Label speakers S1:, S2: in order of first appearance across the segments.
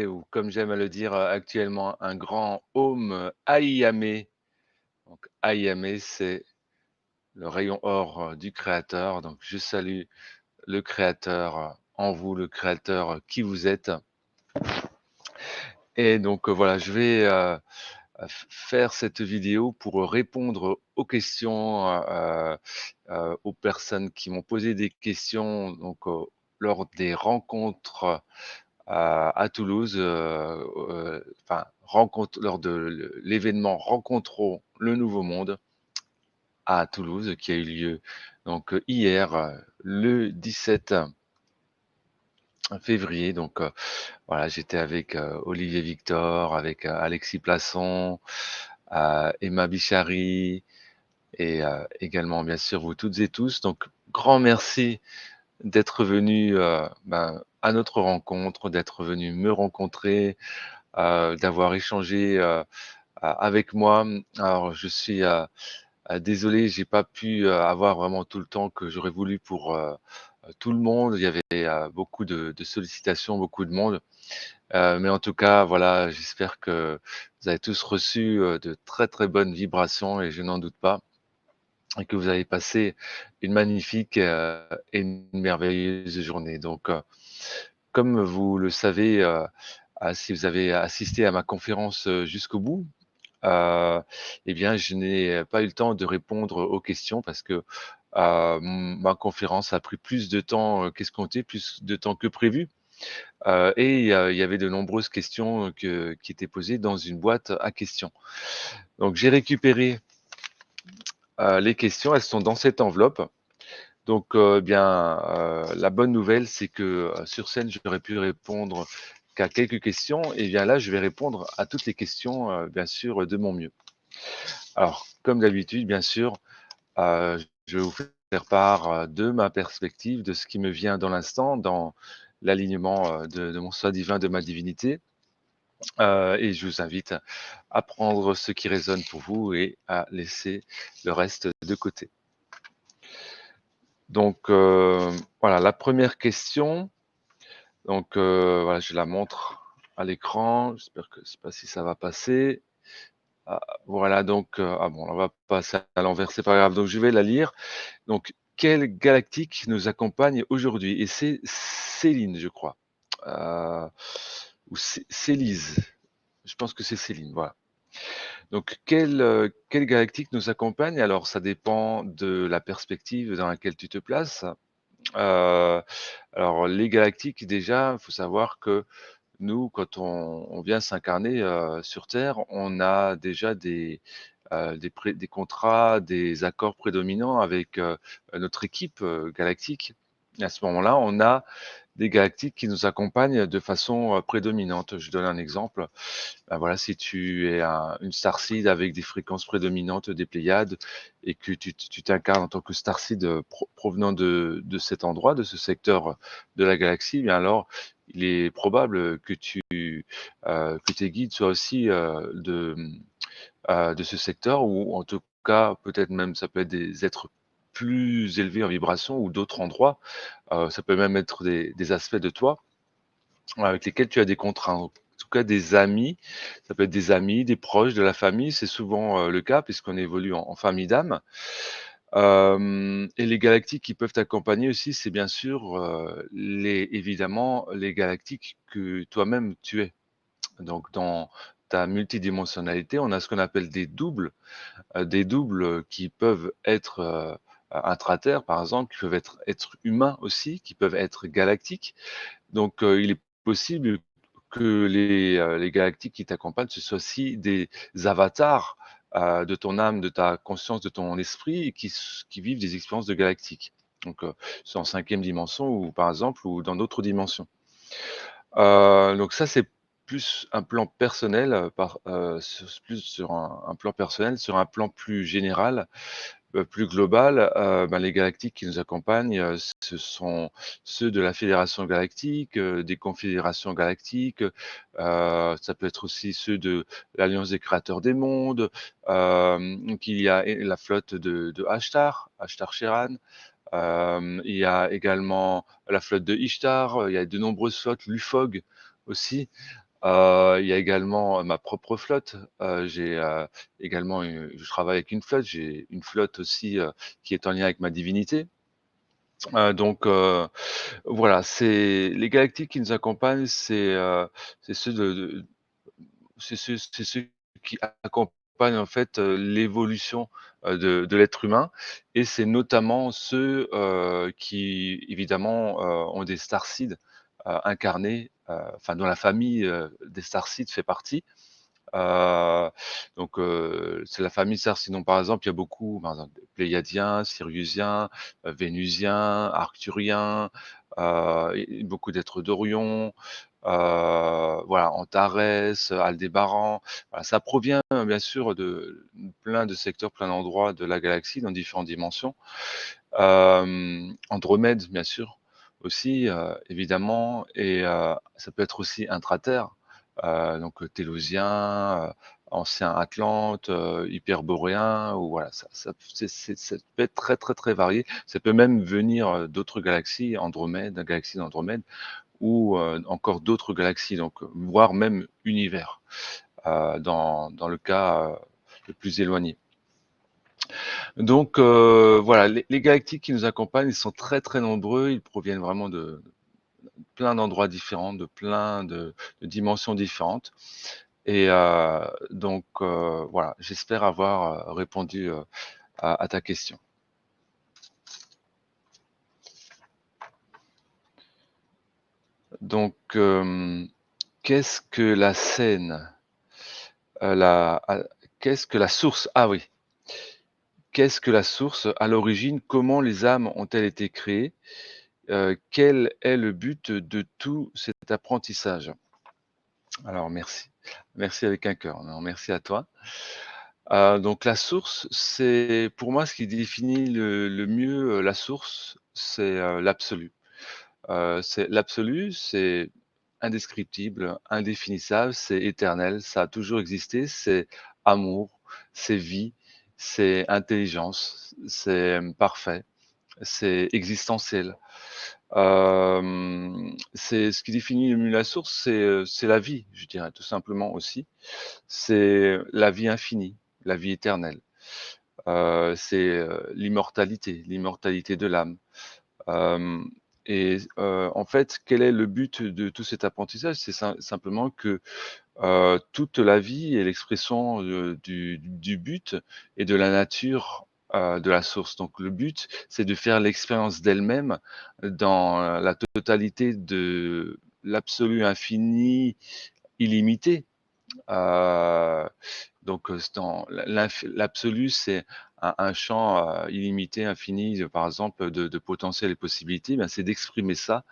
S1: ou comme j'aime à le dire actuellement, un grand home Aiyame. Donc Aiyame, c'est le rayon or du créateur. Donc je salue le créateur en vous, le créateur qui vous êtes. Et donc voilà, je vais faire cette vidéo pour répondre aux questions aux personnes qui m'ont posé des questions donc, lors des rencontres à Toulouse, enfin, rencontre, lors de l'événement Rencontrons le Nouveau Monde à Toulouse qui a eu lieu donc hier, le 17 février. Donc voilà, j'étais avec Olivier Victor, avec Alexis Plasson, Emma Bichari et également bien sûr vous toutes et tous. Donc grand merci d'être venu à notre rencontre, d'être venu me rencontrer, d'avoir échangé avec moi. Alors je suis désolé, j'ai pas pu avoir vraiment tout le temps que j'aurais voulu pour tout le monde. Il y avait beaucoup de sollicitations, beaucoup de monde. Mais en tout cas, voilà, j'espère que vous avez tous reçu de très très bonnes vibrations et je n'en doute pas, et que vous avez passé une magnifique et une merveilleuse journée. Donc, comme vous le savez, si vous avez assisté à ma conférence jusqu'au bout, euh, eh bien, je n'ai pas eu le temps de répondre aux questions parce que ma conférence a pris plus de temps qu'escompté, plus de temps que prévu. Et il y avait de nombreuses questions qui étaient posées dans une boîte à questions. Donc, j'ai récupéré les questions, elles sont dans cette enveloppe. Donc, la bonne nouvelle, c'est que sur scène, j'aurais pu répondre qu'à quelques questions. Et bien là, je vais répondre à toutes les questions, bien sûr, de mon mieux. Alors, comme d'habitude, bien sûr, je vais vous faire part de ma perspective, de ce qui me vient dans l'instant, dans l'alignement de mon soi divin, de ma divinité. Et je vous invite à prendre ce qui résonne pour vous et à laisser le reste de côté. Donc, voilà, la première question. Donc, voilà, je la montre à l'écran. J'espère que, je sais pas si ça va passer. Ah, voilà, donc, ah bon, on va passer à l'envers, c'est pas grave. Donc, je vais la lire. Donc, quelle galactique nous accompagne aujourd'hui? Et c'est Céline, je crois. Ou Célise. Je pense que c'est Céline, voilà. Donc, quelle galactique nous accompagne? Alors, ça dépend de la perspective dans laquelle tu te places. Euh, alors, les galactiques, déjà, il faut savoir que nous, quand on vient s'incarner sur Terre, on a déjà des contrats, des accords prédominants avec notre équipe galactique. Et à ce moment-là, on a des galactiques qui nous accompagnent de façon prédominante. Je donne un exemple. Ben voilà, si tu es une starseed avec des fréquences prédominantes des Pléiades et que tu t'incarnes en tant que starseed provenant de cet endroit, de ce secteur de la galaxie, bien alors il est probable que tes guides soient aussi de ce secteur, ou en tout cas peut-être même ça peut être des êtres plus élevés en vibration ou d'autres endroits. Ça peut même être des aspects de toi avec lesquels tu as des contraintes. En tout cas, des amis, ça peut être des amis, des proches, de la famille, c'est souvent le cas puisqu'on évolue en famille d'âme. Et les galactiques qui peuvent t'accompagner aussi, c'est bien sûr évidemment les galactiques que toi-même tu es. Donc dans ta multidimensionnalité, on a ce qu'on appelle des doubles qui peuvent être intraterres, par exemple, qui peuvent être humains aussi, qui peuvent être galactiques. Donc, il est possible que les galactiques qui t'accompagnent, ce soit aussi des avatars de ton âme, de ta conscience, de ton esprit, et qui vivent des expériences de galactiques. Donc, c'est en cinquième dimension, ou par exemple, ou dans d'autres dimensions. Donc ça, c'est plus un plan personnel, plus sur un plan personnel. Sur un plan plus général, plus global, les galactiques qui nous accompagnent, ce sont ceux de la Fédération galactique, des confédérations galactiques, ça peut être aussi ceux de l'Alliance des créateurs des mondes, donc il y a la flotte de Ashtar, Ashtar Sheran, il y a également la flotte de Ishtar, il y a de nombreuses flottes, l'UFOG aussi, Il y a également ma propre flotte. J'ai également, je travaille avec une flotte. J'ai une flotte aussi qui est en lien avec ma divinité. Donc, voilà, c'est les galactiques qui nous accompagnent, c'est ceux c'est ceux qui accompagnent en fait l'évolution de l'être humain, et c'est notamment ceux qui évidemment ont des starseeds incarnés, enfin dont la famille des starseeds fait partie. Heu, donc c'est la famille Cersei. Donc par exemple, il y a beaucoup, par exemple, Pléiadiens, Siriusiens, Vénusiens, Arcturiens, et beaucoup d'êtres d'Orion, voilà, Antares, Aldébaran. Voilà, ça provient bien sûr de plein de secteurs, plein d'endroits de la galaxie dans différentes dimensions. Andromède, bien sûr, aussi, évidemment, et ça peut être aussi intraterre, donc Télosien, ancien Atlante, hyperboréen, ou voilà, ça peut être très, très, très varié. Ça peut même venir, d'autres galaxies, Andromède, la galaxie d'Andromède, ou encore d'autres galaxies, donc voire même univers, dans le cas, le plus éloigné. Donc voilà, les galactiques qui nous accompagnent, ils sont très, très nombreux. Ils proviennent vraiment de plein d'endroits différents, de plein de dimensions différentes, et donc voilà, j'espère avoir répondu à ta question. Donc qu'est-ce que la scène? La Qu'est-ce que la source? Ah oui. Qu'est-ce que la source? À l'origine, comment les âmes ont-elles été créées? Quel est le but de tout cet apprentissage? Alors merci. Merci avec un cœur. Non, merci à toi. Donc la source, c'est pour moi ce qui définit le mieux, la source, c'est l'absolu. C'est l'absolu, c'est indescriptible, indéfinissable, c'est éternel, ça a toujours existé, c'est amour, c'est vie, c'est intelligence, c'est parfait, c'est existentiel. C'est ce qui définit le mieux la source, c'est la vie, je dirais tout simplement aussi. C'est la vie infinie, la vie éternelle. C'est l'immortalité de l'âme. Hem Et en fait, quel est le but de tout cet apprentissage? C'est simplement que toute la vie est l'expression du but et de la nature de la source. Donc le but, c'est de faire l'expérience d'elle-même dans la totalité de l'absolu infini illimité. Heu, donc c'est dans l'absolu, c'est un champ illimité, infini, par exemple, de potentiel et possibilités. Ben, c'est d'exprimer ça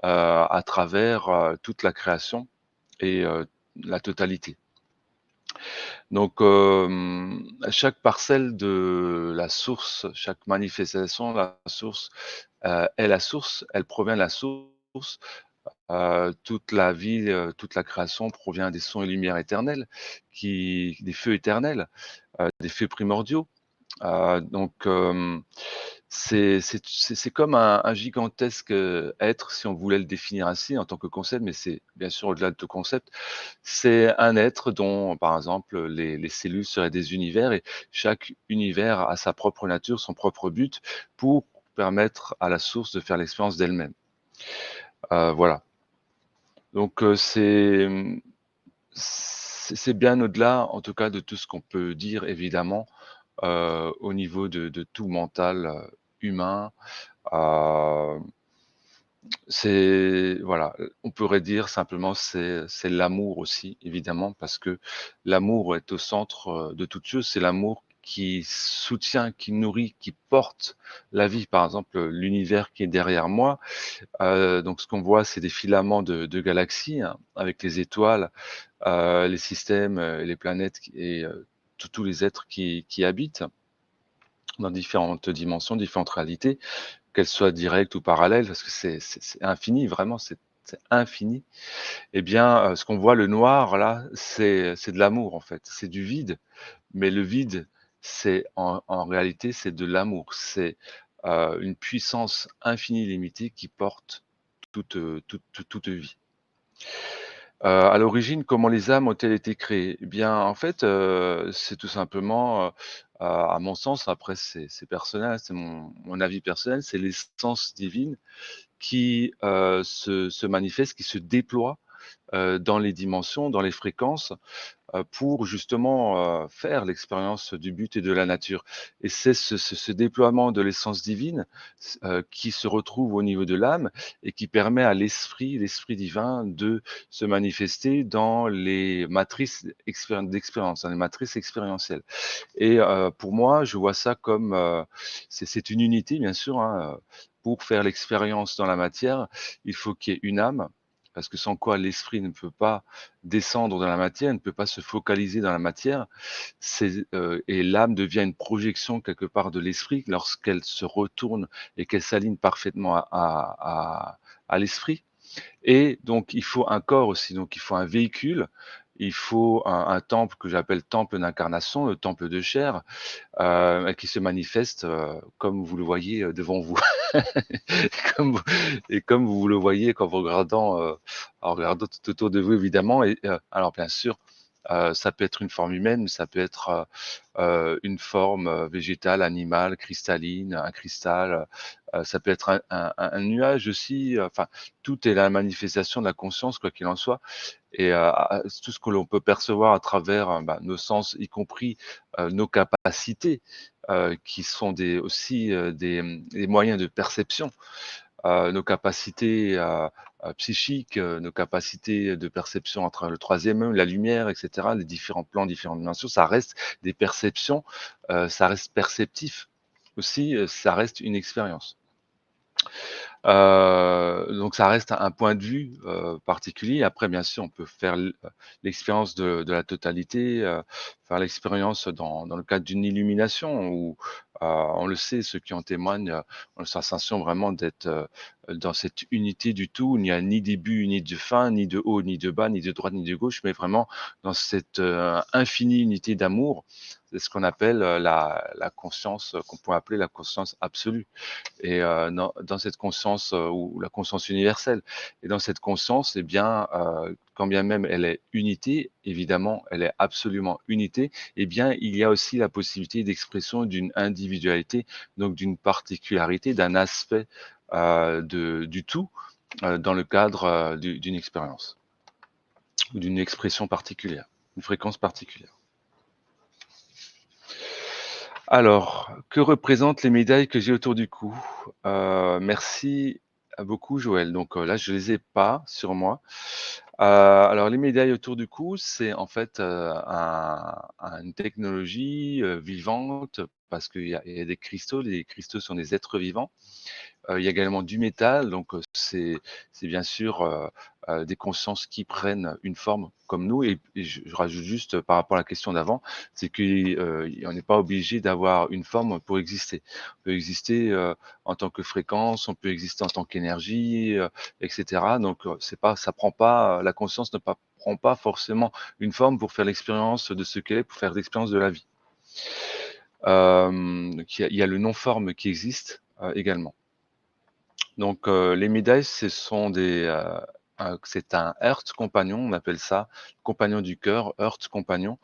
S1: à travers toute la création et la totalité. Donc chaque parcelle de la source, chaque manifestation de la source est la source, elle provient de la source. Toute la vie, toute la création provient des sons et lumières éternels, des feux éternels, des feux primordiaux. Donc c'est comme un gigantesque être, si on voulait le définir ainsi en tant que concept, mais c'est bien sûr au-delà de tout concept. C'est un être dont, par exemple, les cellules seraient des univers, et chaque univers a sa propre nature, son propre but, pour permettre à la source de faire l'expérience d'elle-même. Voilà. Donc c'est bien au-delà, en tout cas, de tout ce qu'on peut dire évidemment, au niveau de tout mental, humain. Heu, c'est voilà, on pourrait dire simplement c'est l'amour aussi évidemment, parce que l'amour est au centre, de toute chose. C'est l'amour qui soutient, qui nourrit, qui porte la vie. Par exemple, l'univers qui est derrière moi, donc ce qu'on voit, c'est des filaments de galaxies, hein, avec les étoiles, les systèmes, les planètes et tous les êtres qui y habitent dans différentes dimensions, différentes réalités, qu'elles soient directes ou parallèles, parce que c'est infini, vraiment, c'est infini. Eh bien, ce qu'on voit, le noir là, c'est de l'amour en fait, c'est du vide, mais le vide, c'est en réalité, c'est de l'amour. C'est, une puissance infinie, illimitée qui porte toute vie. À l'origine, comment les âmes ont-elles été créées? Eh bien, en fait, c'est tout simplement, à mon sens, après c'est personnel, c'est mon avis personnel, c'est l'essence divine qui, se manifeste, qui se déploie, dans les dimensions, dans les fréquences, pour justement, faire l'expérience du but et de la nature et c'est ce déploiement de l'essence divine qui se retrouve au niveau de l'âme et qui permet à l'esprit divin de se manifester dans les matrices d'expérience, dans les matrices expérientielles et pour moi, je vois ça comme, c'est une unité bien sûr, hein, pour faire l'expérience dans la matière, il faut qu'il y ait une âme, parce que sans quoi l'esprit ne peut pas descendre dans la matière, ne peut pas se focaliser dans la matière. Et l'âme devient une projection quelque part de l'esprit lorsqu'elle se retourne et qu'elle s'aligne parfaitement à l'esprit. Et donc il faut un corps aussi, donc il faut un véhicule, il faut un temple que j'appelle temple d'incarnation, le temple de chair, qui se manifeste, comme vous le voyez, devant vous. Comme vous et comme vous le voyez quand vous regardant, en regardant tout autour de vous évidemment et alors bien sûr, ça peut être une forme humaine, ça peut être, une forme, végétale, animale, cristalline, un cristal, ça peut être un nuage aussi, enfin, tout est la manifestation de la conscience quoi qu'il en soit et tout ce que l'on peut percevoir à travers, bah, nos sens, y compris, nos capacités, qui sont aussi, des moyens de perception, nos capacités, psychiques, nos capacités de perception à travers le troisième œil, la lumière et cetera, les différents plans, différentes dimensions, ça reste des perceptions, ça reste perceptif aussi, ça reste une expérience. Donc ça reste un point de vue, particulier. Après bien sûr, on peut faire l'expérience de la totalité, faire l'expérience dans le cadre d'une illumination où, on le sait, ceux qui en témoignent, ont la sensation vraiment d'être, dans cette unité du tout. Il n'y a ni début, ni de fin, ni de haut, ni de bas, ni de droite, ni de gauche, mais vraiment dans cette, infinie unité d'amour. C'est ce qu'on appelle, la conscience, qu'on pourrait appeler la conscience absolue et dans cette conscience, ou la conscience universelle et dans cette conscience, eh bien, quand bien même elle est unité, évidemment, elle est absolument unité, eh bien, il y a aussi la possibilité d'expression d'une individualité, donc d'une particularité, d'un aspect, du tout, dans le cadre, d'une expérience ou d'une expression particulière, une fréquence particulière. Alors, que représentent les médailles que j'ai autour du cou? Merci beaucoup Joël. Donc, là, je les ai pas sur moi. Alors les médailles autour du cou, c'est en fait, une technologie, vivante parce qu'il y a des cristaux, les cristaux sont des êtres vivants. Il y a également du métal, donc c'est bien sûr, des consciences qui prennent une forme comme nous et je rajoute juste par rapport à la question d'avant, c'est qu'on n'est pas obligé d'avoir une forme pour exister. On peut exister, en tant que fréquence, on peut exister en tant qu'énergie, et cetera. Donc c'est pas ça prend pas, la conscience ne pas prend pas forcément une forme pour faire l'expérience de ce qu'elle est, pour faire l'expérience de la vie. Donc il y a le non-forme qui existe, également. Donc, les médailles, ce sont c'est un Earth Compagnon, on appelle ça, compagnon du cœur, Earth Compagnon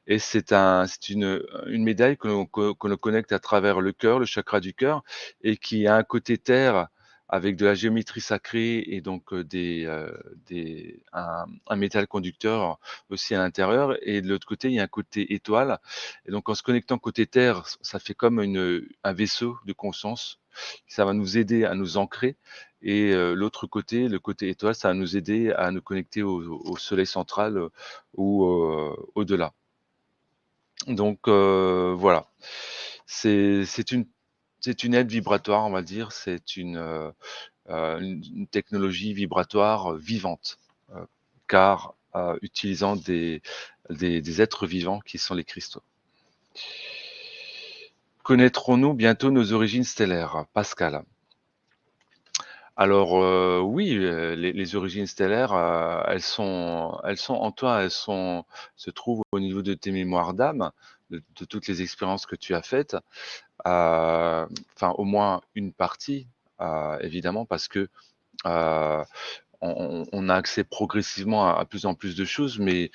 S1: et c'est une médaille que l'on connecte à travers le cœur, le chakra du cœur et qui a un côté terre avec de la géométrie sacrée et donc, un métal conducteur aussi à l'intérieur et de l'autre côté, il y a un côté étoile et donc en se connectant côté terre, ça fait comme un vaisseau de conscience. Ça va nous aider à nous ancrer et l'autre côté, le côté étoile, ça va nous aider à nous connecter au soleil central, ou au-delà. Donc voilà, c'est une aide vibratoire, on va dire, c'est une technologie vibratoire, vivante, car, utilisant des êtres vivants qui sont les cristaux. Connaîtrons-nous bientôt nos origines stellaires? Pascal. Alors, oui, les origines stellaires, elles sont en toi, se trouvent au niveau de tes mémoires d'âme, de toutes les expériences que tu as faites. Enfin, au moins une partie, évidemment, parce que, heu, on a accès progressivement à plus en plus de choses, mais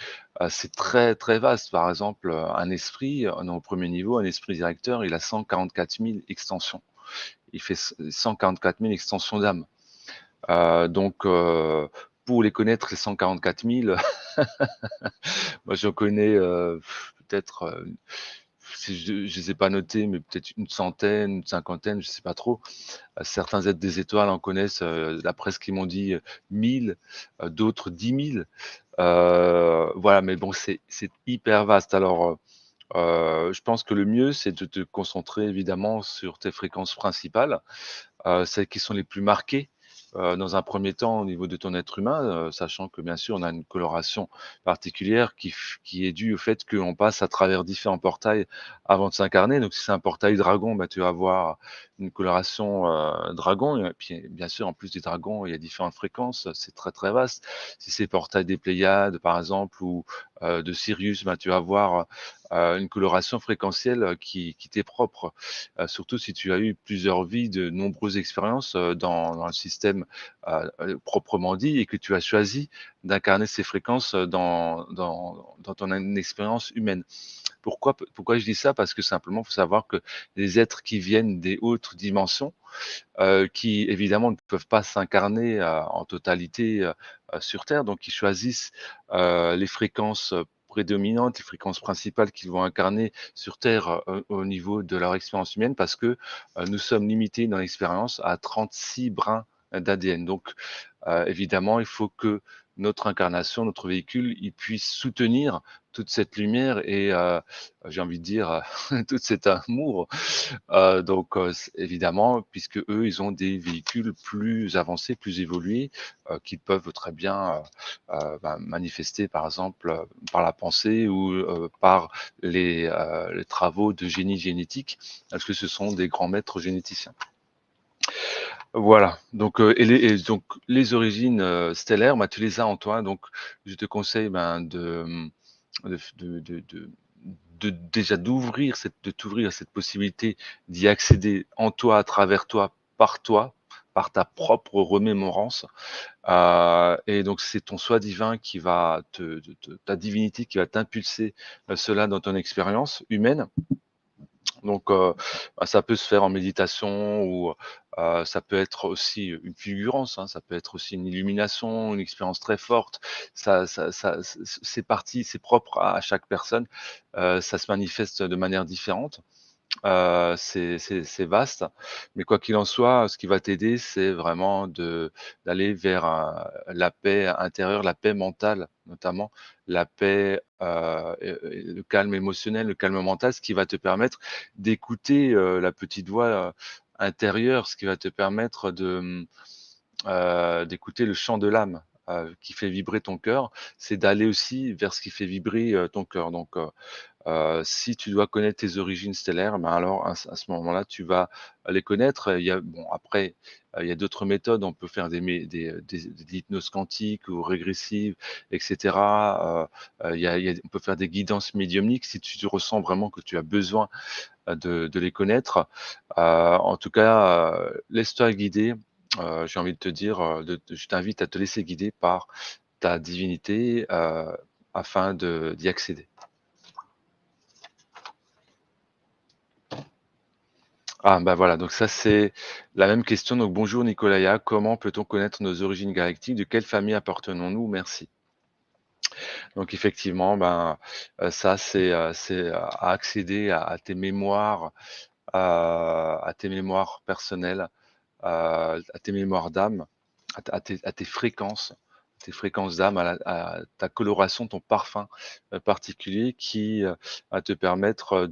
S1: c'est très, très vaste. Par exemple, un esprit, au premier niveau, un esprit directeur, il a 144 000 extensions. Il fait 144 000 extensions d'âme. Donc, pour les connaître, les 144 000, moi j'en connais peut-être, si je ne les ai pas notés, mais peut-être une centaine, une cinquantaine, je ne sais pas trop. Certains êtres des étoiles en connaissent, d'après ce qu'ils m'ont dit, 1000, d'autres 10 000. Voilà, mais bon, c'est hyper vaste. Alors, je pense que le mieux, c'est de te concentrer évidemment sur tes fréquences principales, celles qui sont les plus marquées, dans un premier temps au niveau de ton être humain, sachant que bien sûr on a une coloration particulière qui est due au fait qu'on passe à travers différents portails avant de s'incarner. Donc si c'est un portail dragon, bah, tu vas avoir une coloration, dragon et puis bien sûr en plus des dragons, il y a différentes fréquences, c'est très, très vaste. Si c'est le portail des Pléiades par exemple ou, de Sirius, bah, tu vas avoir, une coloration fréquentielle, qui t'est propre. Surtout si tu as eu plusieurs vies, de nombreuses expériences dans le système proprement dit, et que tu as choisi d'incarner ces fréquences dans ton expérience humaine. Pourquoi je dis ça? Parce que simplement, il faut savoir que les êtres qui viennent des hautes dimensions, qui évidemment ne peuvent pas s'incarner en totalité sur Terre, donc ils choisissent les fréquences prédominantes, les fréquences principales qu'ils vont incarner sur Terre au niveau de leur expérience humaine, parce que nous sommes limités dans l'expérience à 36 brins d'ADN. Donc évidemment, il faut que notre incarnation, notre véhicule, il puisse soutenir toute cette lumière et j'ai envie de dire tout cet amour. Donc évidemment, puisque eux, ils ont des véhicules plus avancés, plus évolués, qu'ils peuvent très bien manifester, par exemple, par la pensée ou par les travaux de génie génétique, parce que ce sont des grands maîtres généticiens. Voilà, donc donc les origines stellaires, bah, tu les as en toi, donc je te conseille de déjà de t'ouvrir à cette possibilité d'y accéder en toi, à travers toi, par ta propre remémorance. Et donc c'est ton soi divin qui va ta divinité qui va t'impulser cela dans ton expérience humaine. Donc, ça peut se faire en méditation ou, ça peut être aussi une fulgurance, hein, ça peut être aussi une illumination, une expérience très forte. C'est propre à chaque personne, ça se manifeste de manière différente. C'est vaste, mais quoi qu'il en soit, ce qui va t'aider, c'est vraiment d'aller vers la paix intérieure, la paix mentale notamment, la paix, et le calme émotionnel, le calme mental, ce qui va te permettre d'écouter, la petite voix, intérieure, ce qui va te permettre d'écouter le chant de l'âme, qui fait vibrer ton cœur. C'est d'aller aussi vers ce qui fait vibrer, ton cœur. Donc, si tu dois connaître tes origines stellaires, ben alors à ce moment-là, tu vas les connaître. Il y a bon après, il y a d'autres méthodes. On peut faire des hypnoses quantiques ou régressives et cetera. On peut faire des guidances médiumniques si tu ressens vraiment que tu as besoin, de les connaître. En tout cas, laisse-toi guider. J'ai envie de te dire, je t'invite à te laisser guider par ta divinité, afin d'y accéder. Ah bah voilà, donc ça c'est la même question. Donc bonjour Nicolaya, comment peut-on connaître nos origines galactiques? De quelle famille appartenons-nous? Merci. Donc effectivement, ça c'est à accéder à tes mémoires, à tes mémoires personnelles, à tes mémoires d'âme, à tes fréquences d'âme, à ta coloration, ton parfum, particulier qui, va te permettre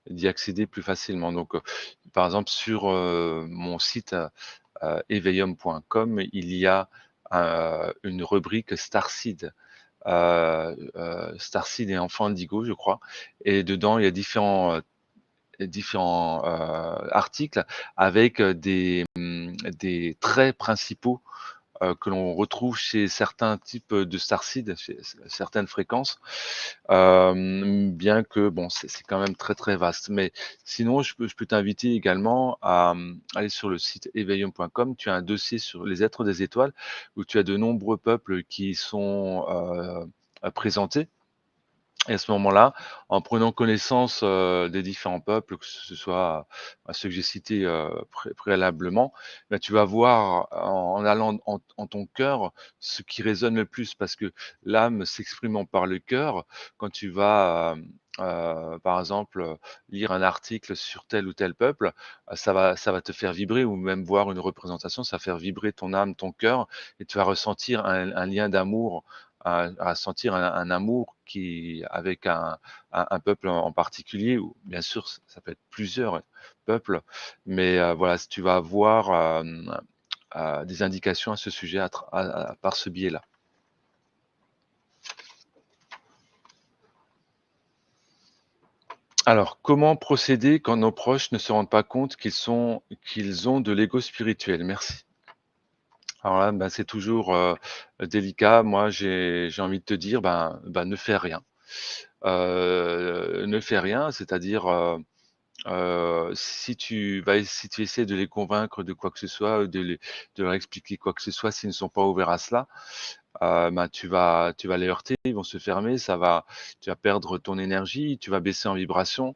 S1: d'y accéder plus facilement. Donc, par exemple sur, mon site, éveillhomme.com, il y a, une rubrique Starseed. Starseed et Enfant Indigo, je crois, et dedans, il y a différents articles avec des traits principaux que l'on retrouve chez certains types de starseeds, chez certaines fréquences, bien que bon, c'est quand même très, très vaste. Mais sinon, je peux t'inviter également à, aller sur le site éveillum.com. Tu as un dossier sur les êtres des étoiles où tu as de nombreux peuples qui sont, présentés. Et à ce moment-là, en prenant connaissance, des différents peuples, que ce soit, ceux que j'ai cités, préalablement, bah, tu vas voir en allant en ton cœur ce qui résonne le plus. Parce que l'âme s'exprimant par le cœur, quand tu vas, par exemple, lire un article sur tel ou tel peuple, ça va te faire vibrer, ou même voir une représentation, ça va faire vibrer ton âme, ton cœur, et tu vas ressentir un lien d'amour, à sentir un amour qui avec un peuple en particulier, ou bien sûr ça peut être plusieurs peuples, mais voilà, si tu vas avoir des indications à ce sujet par ce biais-là. Alors, comment procéder quand nos proches ne se rendent pas compte qu'ils ont de l'ego spirituel? Merci. Alors là, ben, c'est toujours, délicat. Moi, j'ai envie de te dire, ben, ne fais rien. Ne fais rien, c'est-à-dire, si tu essaies de les convaincre de quoi que ce soit, de leur expliquer quoi que ce soit, s'ils ne sont pas ouverts à cela, ben, tu vas les heurter, ils vont se fermer, tu vas perdre ton énergie, tu vas baisser en vibration,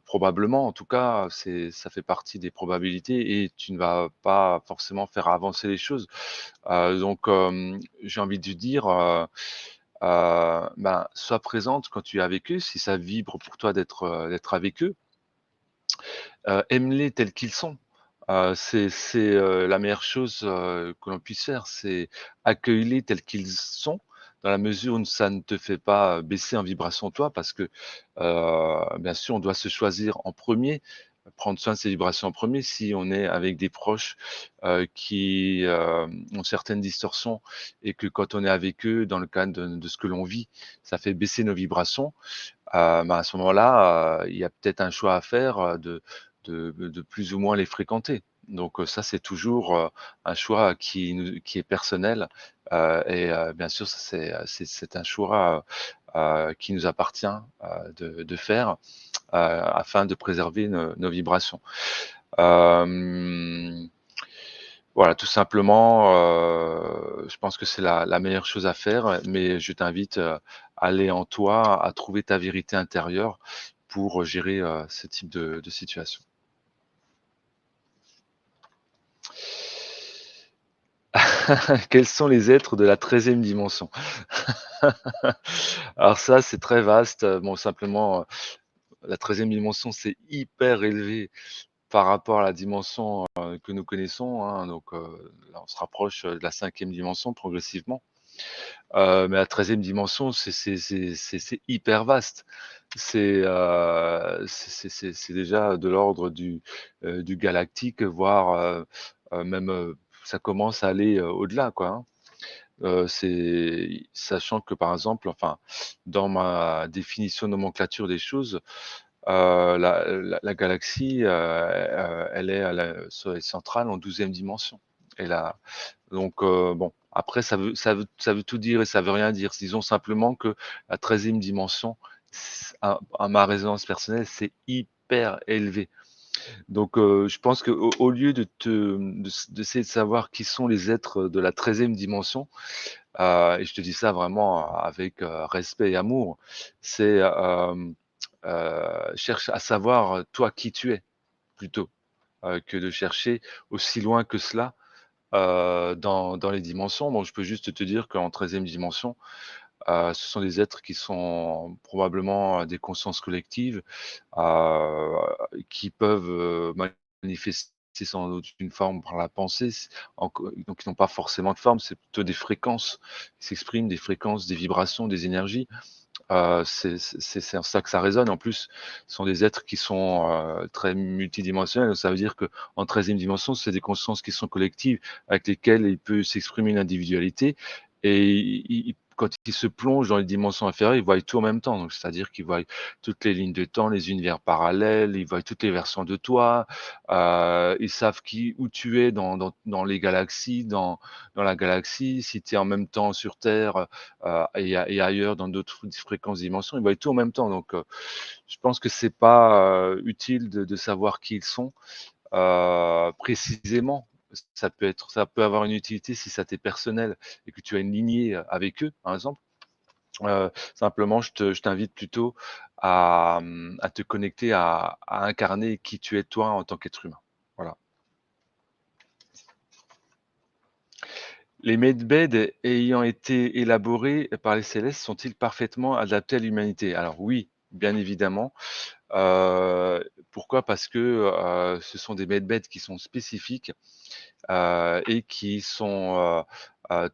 S1: probablement. En tout cas, ça fait partie des probabilités, et tu ne vas pas forcément faire avancer les choses. Donc, j'ai envie de dire, ben, sois présente quand tu es avec eux, si ça vibre pour toi d'être avec eux. Aime-les tels qu'ils sont. C'est la meilleure chose, que l'on puisse faire, c'est accueille-les tels qu'ils sont, dans la mesure où ça ne te fait pas baisser en vibration toi, parce que, bien sûr, on doit se choisir en premier, prendre soin de ses vibrations en premier. Si on est avec des proches, qui, ont certaines distorsions, et que quand on est avec eux, dans le cadre de ce que l'on vit, ça fait baisser nos vibrations, bah, à ce moment-là, il y a peut-être un choix à faire, de plus ou moins les fréquenter. Donc, ça, c'est toujours, un choix qui est personnel, et bien sûr, ça c'est un choix, qui nous appartient, de faire, afin de préserver nos vibrations. Hem, voilà, tout simplement, je pense que c'est la meilleure chose à faire, mais je t'invite, à aller en toi, à trouver ta vérité intérieure pour gérer, ce type de situation. Quels sont les êtres de la 13e dimension? Alors ça, c'est très vaste, bon, simplement, la 13e dimension, c'est hyper élevé par rapport à la dimension, que nous connaissons, hein, donc, là, on se rapproche, de la 5e dimension progressivement. Mais la 13e dimension, c'est hyper vaste. C'est déjà de l'ordre du galactique, voire, même, ça commence à aller, au-delà, quoi, hein. C'est sachant que, par exemple, enfin, dans ma définition nomenclature des choses, la galaxie, elle est à la soleil central en 12e dimension, et là, donc, bon, après ça veut tout dire et ça veut rien dire. Disons simplement que la 13e dimension, à ma résonance personnelle, c'est hyper élevé. Donc, je pense qu'au lieu d'essayer de savoir qui sont les êtres de la 13e dimension, et je te dis ça vraiment avec, respect et amour, c'est, cherche à savoir, toi, qui tu es, plutôt, que de chercher aussi loin que cela, dans les dimensions. Bon, je peux juste te dire qu'en 13e dimension, ce sont des êtres qui sont probablement, des consciences collectives, heu, qui peuvent, manifester sans doute une forme par la pensée, donc ils n'ont pas forcément de forme, c'est plutôt des fréquences qui s'expriment, des fréquences, des vibrations, des énergies. C'est en ça que ça résonne. En plus, ce sont des êtres qui sont, très multidimensionnels. Donc ça veut dire qu'en 13e dimension, c'est des consciences qui sont collectives, avec lesquelles il peut s'exprimer une individualité, et quand il se plonge dans les dimensions inférieures, il voit tout en même temps. Donc, c'est-à-dire qu'il voit toutes les lignes de temps, les univers parallèles, il voit toutes les versions de toi. Ils savent où tu es dans les galaxies, dans la galaxie, si tu es en même temps sur Terre et ailleurs dans d'autres fréquences, dimensions. Ils voient tout en même temps. Donc, je pense que c'est pas utile de savoir qui ils sont précisément. Ça peut avoir une utilité si ça t'est personnel et que tu as une lignée avec eux, par exemple. Simplement, je t'invite plutôt à te connecter, à incarner qui tu es toi en tant qu'être humain. Voilà. Les medbeds ayant été élaborés par les célestes sont-ils parfaitement adaptés à l'humanité? Alors oui, bien évidemment. Pourquoi? Parce que ce sont des medbeds qui sont spécifiques et qui sont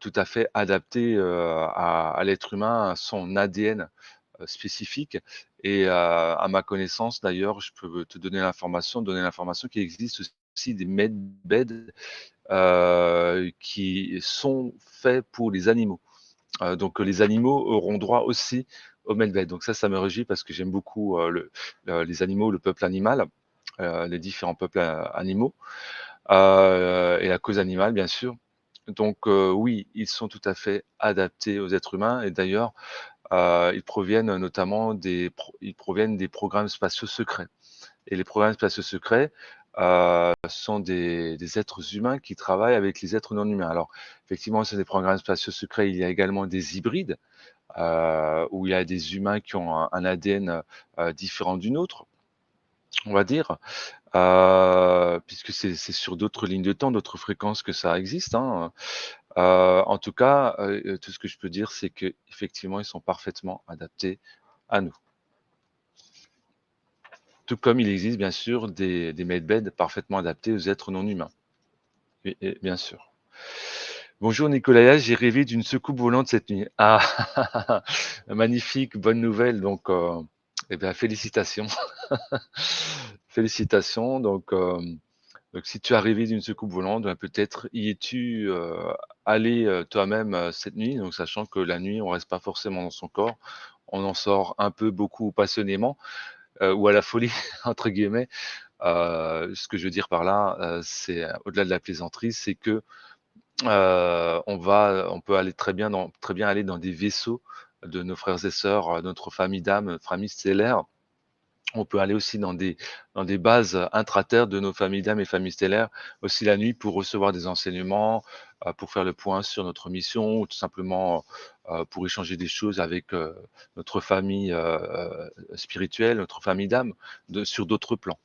S1: tout à fait adaptés à l'être humain, à son ADN spécifique. Et à ma connaissance, d'ailleurs, je peux te donner l'information qu'il existe aussi des medbeds qui sont faits pour les animaux. Donc les animaux auront droit aussi au medbed. Donc ça me réjouit parce que j'aime beaucoup les animaux, le peuple animal, les différents peuples animaux et la cause animale, bien sûr. Donc oui, ils sont tout à fait adaptés aux êtres humains et d'ailleurs, ils proviennent des programmes spatiaux secrets. Et les programmes spatiaux secrets sont des êtres humains qui travaillent avec les êtres non humains. Alors, effectivement, c'est des programmes spatiaux secrets. Il y a également des hybrides où il y a des humains qui ont un ADN différent du nôtre, on va dire, puisque c'est sur d'autres lignes de temps, d'autres fréquences que ça existe. Hein. En tout cas, tout ce que je peux dire, c'est qu'effectivement, ils sont parfaitement adaptés à nous. Tout comme il existe bien sûr des medbeds parfaitement adaptés aux êtres non humains. Et bien sûr. Bonjour Nicolas, j'ai rêvé d'une soucoupe volante cette nuit. Ah, magnifique, bonne nouvelle. Donc, eh bien, félicitations. Félicitations. Donc, si tu as rêvé d'une soucoupe volante, ben, peut-être y es-tu allé toi-même cette nuit. Donc, sachant que la nuit, on reste pas forcément dans son corps, on en sort un peu, beaucoup, passionnément ou à la folie entre guillemets. Ce que je veux dire par là, c'est au-delà de la plaisanterie, c'est que on peut aller très bien aller dans des vaisseaux de nos frères et sœurs, notre famille d'âme, notre famille stellaire. On peut aller aussi dans des bases intra-terre de nos familles d'âme et familles stellaires, aussi la nuit pour recevoir des enseignements, pour faire le point sur notre mission ou tout simplement pour échanger des choses avec notre famille spirituelle, notre famille d'âme, sur d'autres plans.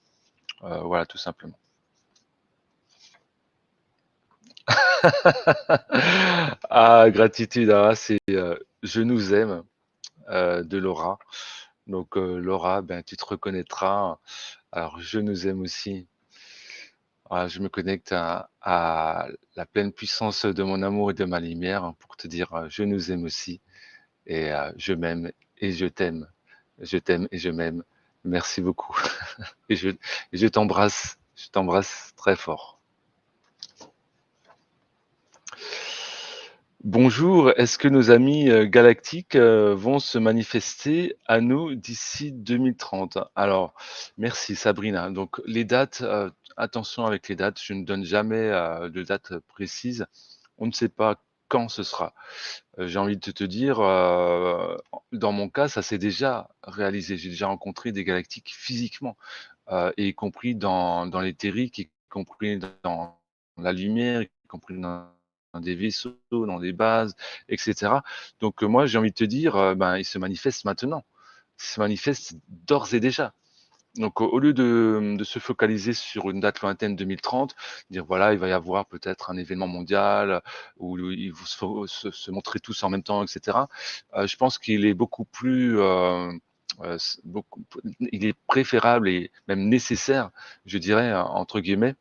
S1: Voilà, tout simplement. Ah, gratitude, ah, c'est Je nous aime de Laura. Donc Laura, ben, tu te reconnaîtras. Alors je nous aime aussi. Ah, je me connecte à la pleine puissance de mon amour et de ma lumière hein, pour te dire je nous aime aussi et je m'aime et je t'aime. Je t'aime et je m'aime. Merci beaucoup. Et je t'embrasse. Je t'embrasse très fort. Bonjour, est-ce que nos amis galactiques vont se manifester à nous d'ici 2030? Alors, merci Sabrina. Donc, les dates, attention avec les dates, je ne donne jamais de date précise. On ne sait pas quand ce sera. J'ai envie de te dire, dans mon cas, ça s'est déjà réalisé. J'ai déjà rencontré des galactiques physiquement, et y compris dans l'éthérique, y compris dans la lumière, y compris dans des vaisseaux, dans des bases, et cetera. Donc, moi, j'ai envie de te dire, ben, ils se manifestent maintenant. Ils se manifestent d'ores et déjà. Donc, au lieu de se focaliser sur une date lointaine 2030, dire voilà, il va y avoir peut-être un événement mondial où il faut se montrer tous en même temps, etc. Je pense qu'il est beaucoup plus, il est préférable et même nécessaire, je dirais, entre guillemets,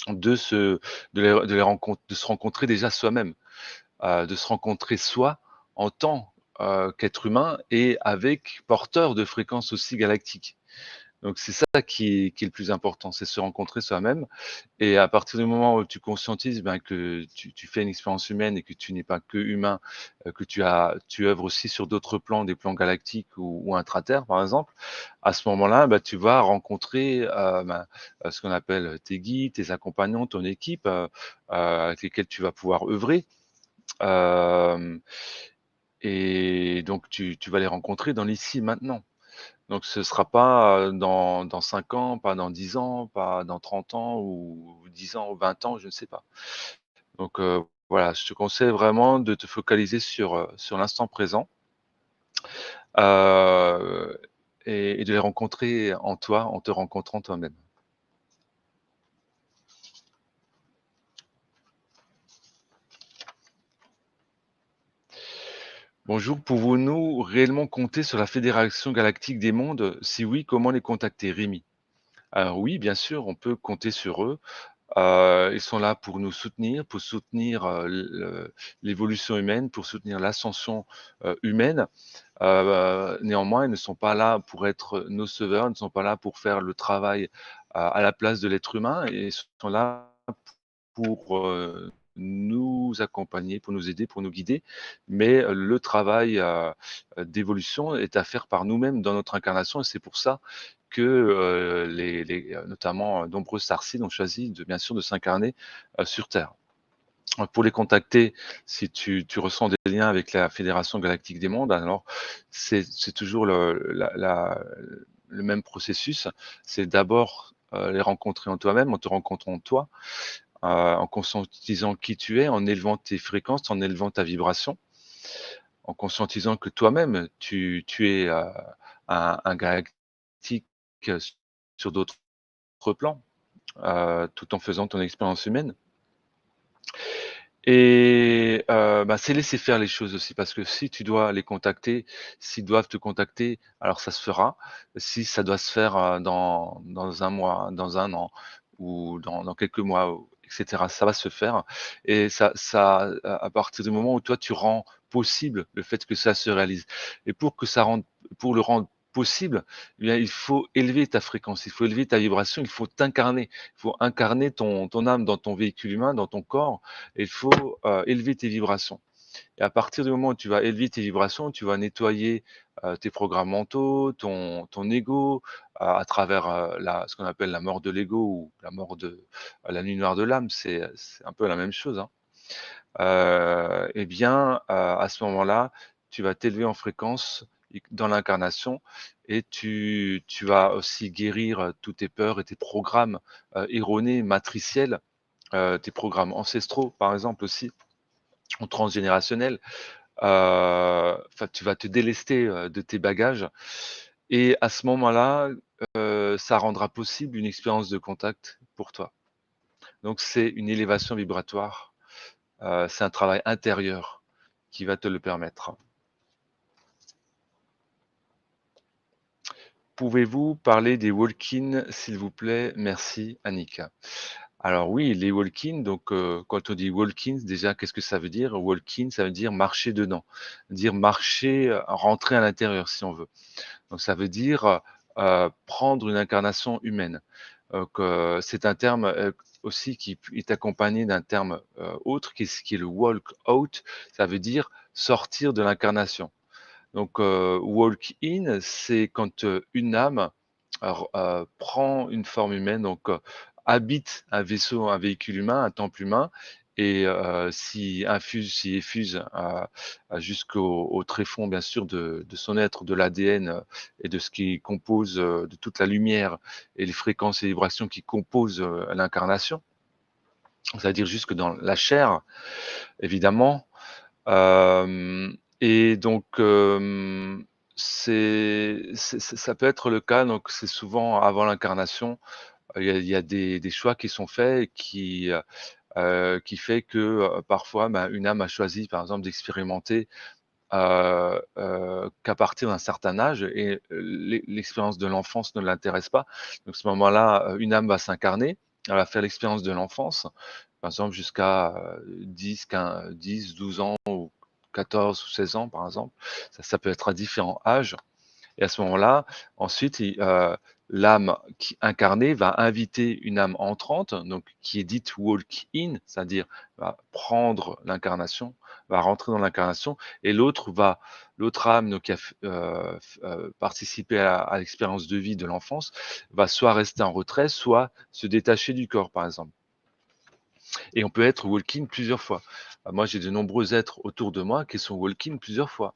S1: de se, de se rencontrer déjà soi-même, de se rencontrer soi en tant qu'être humain et avec porteur de fréquences aussi galactiques. Donc c'est ça qui est le plus important, c'est se rencontrer soi-même et à partir du moment où tu conscientises, ben, que tu fais une expérience humaine et que tu n'es pas que humain, que tu œuvres aussi sur d'autres plans, des plans galactiques ou intraterres par exemple, à ce moment-là, bah, tu vas rencontrer, ben, ce qu'on appelle tes guides, tes accompagnants, ton équipe, avec lesquels tu vas pouvoir œuvrer. Hem Et donc tu vas les rencontrer dans l'ici maintenant. Donc ce sera pas, dans 5 ans, pas dans 10 ans, pas dans 30 ans ou 10 ans ou 20 ans, je ne sais pas. Donc voilà, je te conseille vraiment de te focaliser sur l'instant présent, heu et de les rencontrer en toi, en te rencontrant toi-même. Bonjour, pouvons-nous réellement compter sur la Fédération galactique des mondes? Si oui, comment les contacter? Rémi. Alors oui, bien sûr, on peut compter sur eux. Ils sont là pour nous soutenir, pour soutenir, l'évolution humaine, pour soutenir l'ascension, humaine. Néanmoins, ils ne sont pas là pour être nos sauveurs, ils ne sont pas là pour faire le travail à la place de l'être humain et ils sont là pour, nous accompagner, pour nous aider, pour nous guider. Mais, le travail, d'évolution est à faire par nous-mêmes dans notre incarnation et c'est pour ça que, notamment, nombreux Starseeds ont choisi de bien sûr de s'incarner, sur Terre. Pour les contacter, si tu ressens des liens avec la Fédération galactique des mondes, alors c'est toujours le même processus. C'est d'abord, les rencontrer en toi-même, en te rencontrant toi, en conscientisant qui tu es, en élevant tes fréquences, en élevant ta vibration, en conscientisant que toi-même tu es, un galactique, heu, sur d'autres plans, tout en faisant ton expérience humaine. Et bah, c'est laisser faire les choses aussi parce que si tu dois les contacter, s'ils doivent te contacter, alors ça se fera. Si ça doit se faire, dans 1 mois, dans 1 an ou dans quelques mois ou et cetera, ça va se faire et ça à partir du moment où toi tu rends possible le fait que ça se réalise et pour le rendre possible, eh bien il faut élever ta fréquence, il faut élever ta vibration, il faut t'incarner. Il faut incarner ton âme dans ton véhicule humain, dans ton corps et il faut, élever tes vibrations et à partir du moment où tu vas élever tes vibrations, tu vas nettoyer, tes programmes mentaux, ton ego, à travers, ce qu'on appelle la mort de l'ego ou la mort de la nuit noire de l'âme, c'est un peu la même chose, hein. Et bien, à ce moment-là, tu vas t'élever en fréquence dans l'incarnation et tu vas aussi guérir, tous tes peurs et tes programmes, erronés, matriciels, tes programmes ancestraux, par exemple aussi, ou transgénérationnels. Enfin, tu vas te délester, de tes bagages et à ce moment-là, ça rendra possible une expérience de contact pour toi. Donc c'est une élévation vibratoire, c'est un travail intérieur qui va te le permettre. Pouvez-vous parler des walk-ins, s'il vous plaît? Merci, Annick. Alors oui, les walk-ins, donc quand on dit walk-ins, déjà, qu'est-ce que ça veut dire? Walk-in, ça veut dire marcher dedans, dire marcher, rentrer à l'intérieur, si on veut. Donc ça veut dire, prendre une incarnation humaine. Donc c'est un terme, aussi qui est accompagné d'un terme, autre qui est le walk out, ça veut dire sortir de l'incarnation. Donc walk in, c'est quand, une âme prend une forme humaine, donc habite un vaisseau, un véhicule humain, un temple humain et s'y effuse jusqu'au tréfonds bien sûr de son être, de l'ADN, et de ce qui compose, de toute la lumière et les fréquences et vibrations qui composent, l'incarnation. C'est-à-dire jusque dans la chair, évidemment. Et donc, ça peut être le cas, donc c'est souvent avant l'incarnation, il y a des choix qui sont faits et qui fait que, parfois, ben, une âme a choisi, par exemple, d'expérimenter, qu'à partir d'un certain âge et l'expérience de l'enfance ne l'intéresse pas. Donc, à ce moment-là, une âme va s'incarner, elle va faire l'expérience de l'enfance, par exemple jusqu'à, 10, 12 ans ou 14 ou 16 ans, par exemple. Ça peut être à différents âges et à ce moment-là, ensuite l'âme incarnée va inviter une âme entrante, donc qui est dite walk-in, c'est-à-dire va prendre l'incarnation, va rentrer dans l'incarnation, et l'autre âme donc, qui a participé à l'expérience de vie de l'enfance, va soit rester en retrait, soit se détacher du corps, par exemple. Et on peut être walk-in plusieurs fois. Moi, j'ai de nombreux êtres autour de moi qui sont walk-in plusieurs fois.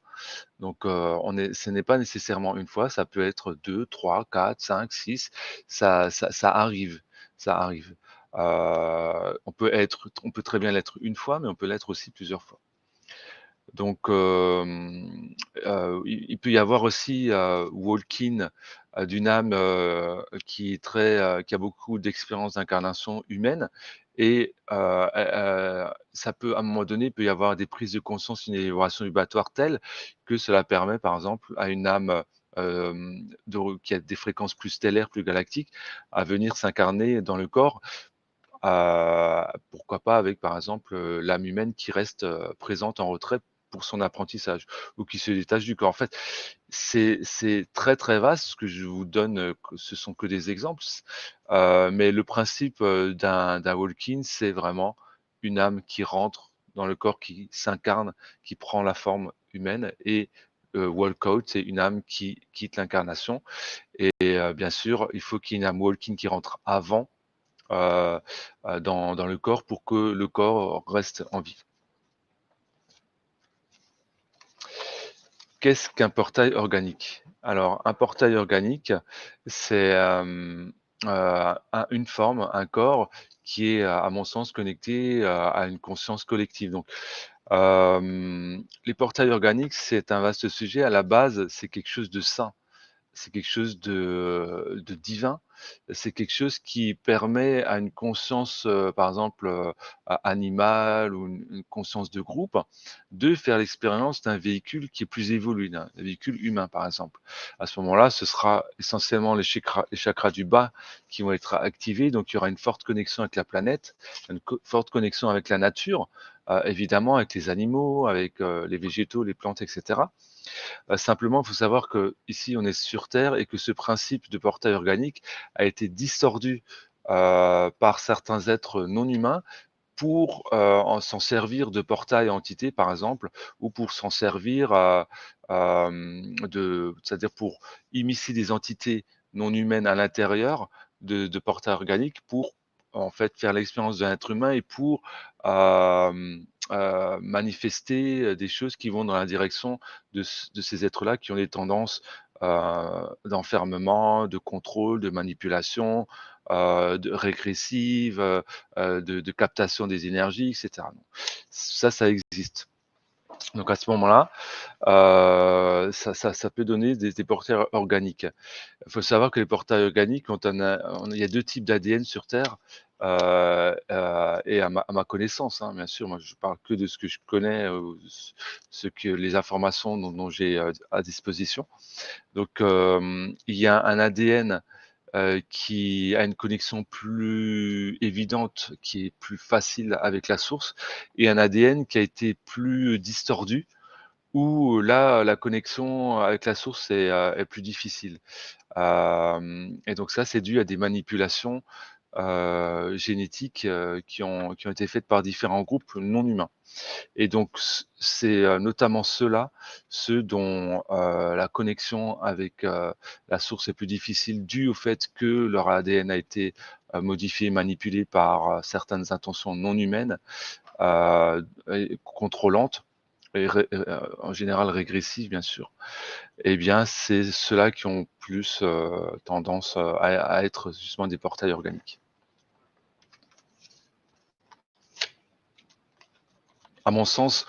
S1: Donc, ce n'est pas nécessairement une fois, ça peut être 2, 3, 4, 5, 6. Ça arrive, ça arrive. On peut très bien l'être une fois, mais on peut l'être aussi plusieurs fois. Donc, il peut y avoir aussi walk-in d'une âme qui a beaucoup d'expérience d'incarnation humaine, et ça peut, à un moment donné, il peut y avoir des prises de conscience, une élévation vibratoire telle que cela permet, par exemple, à une âme qui a des fréquences plus stellaires, plus galactiques, à venir s'incarner dans le corps. Pourquoi pas avec, par exemple, l'âme humaine qui reste présente en retrait pour son apprentissage, ou qui se détache du corps. En fait, c'est très, très vaste. Ce que je vous donne, ce sont que des exemples, mais le principe d'un walk-in, c'est vraiment une âme qui rentre dans le corps, qui s'incarne, qui prend la forme humaine, et walk-out, c'est une âme qui quitte l'incarnation. Et bien sûr, il faut qu'il y ait une âme walk-in qui rentre avant dans le corps, pour que le corps reste en vie. Qu'est-ce qu'un portail organique? Alors, un portail organique, c'est une forme, un corps qui est, à mon sens, connecté à une conscience collective. Donc, les portails organiques, c'est un vaste sujet. À la base, c'est quelque chose de sain. C'est quelque chose de divin. C'est quelque chose qui permet à une conscience, par exemple, animale, ou une conscience de groupe, de faire l'expérience d'un véhicule qui est plus évolué, d'un véhicule humain, par exemple. À ce moment-là, ce sera essentiellement les chakras du bas qui vont être activés, donc il y aura une forte connexion avec la planète, une forte connexion avec la nature, évidemment avec les animaux, avec les végétaux, les plantes, etc. Simplement, il faut savoir qu'ici, on est sur Terre, et que ce principe de portail organique a été distordu par certains êtres non humains pour s'en servir de portail entité, par exemple, ou pour s'en servir c'est-à-dire pour immiscer des entités non humaines à l'intérieur de portail organique, pour en fait faire l'expérience d'un être humain, et pour manifester des choses qui vont dans la direction de ces êtres-là, qui ont des tendances d'enfermement, de contrôle, de manipulation, de régressive, de captation des énergies, etc. Donc, ça existe. Donc à ce moment-là, ça peut donner des portails organiques. Il faut savoir que les portails organiques, il y a deux types d'ADN sur Terre, et à ma connaissance, hein, bien sûr, moi je parle que de ce que je connais, les informations dont j'ai à disposition. Donc, il y a un ADN qui a une connexion plus évidente, qui est plus facile avec la source, et un ADN qui a été plus distordu, où là, la connexion avec la source est plus difficile. Et donc ça, c'est dû à des manipulations génétiques qui ont été faites par différents groupes non humains. Et donc c'est notamment ceux dont la connexion avec la source est plus difficile, dû au fait que leur ADN a été modifié, manipulé par certaines intentions non humaines, et contrôlantes, et en général régressives, bien sûr. Eh bien, c'est ceux-là qui ont plus tendance à être justement des portails organiques. À mon sens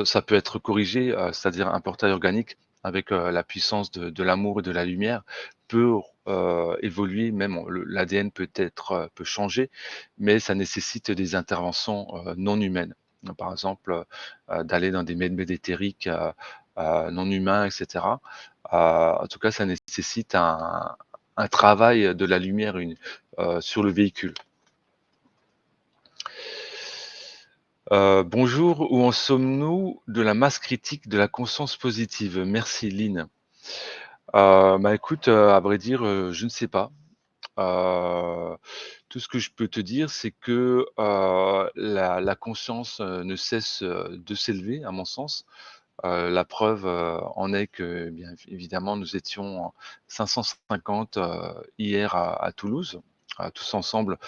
S1: ça peut être corrigé, c'est-à-dire un portail organique avec la puissance de l'amour et de la lumière peut évoluer, même l'ADN peut changer, mais ça nécessite des interventions non humaines. Par exemple, d'aller dans des médiums éthériques non humains, et cetera. En tout cas, ça nécessite un travail de la lumière sur le véhicule. Bonjour, où en sommes-nous de la masse critique de la conscience positive? Merci Lynn. Bah, écoute, à vrai dire, je ne sais pas. Heu, Tout ce que je peux te dire, c'est que, la conscience, ne cesse, de s'élever à mon sens. La preuve, en est que, bien évidemment, nous étions 550, hier à Toulouse, tous ensemble,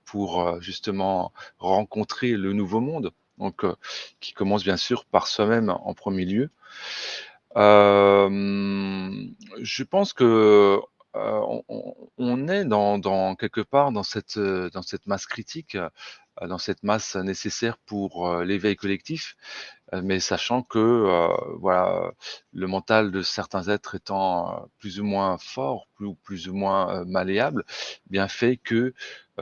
S1: pour, justement rencontrer le nouveau monde, donc qui commence bien sûr par soi-même en premier lieu. Je pense que, on est dans quelque part dans cette masse critique, dans cette masse nécessaire pour, l'éveil collectif, mais sachant que, voilà, le mental de certains êtres étant, plus ou moins fort, plus ou moins, malléable, bien fait que,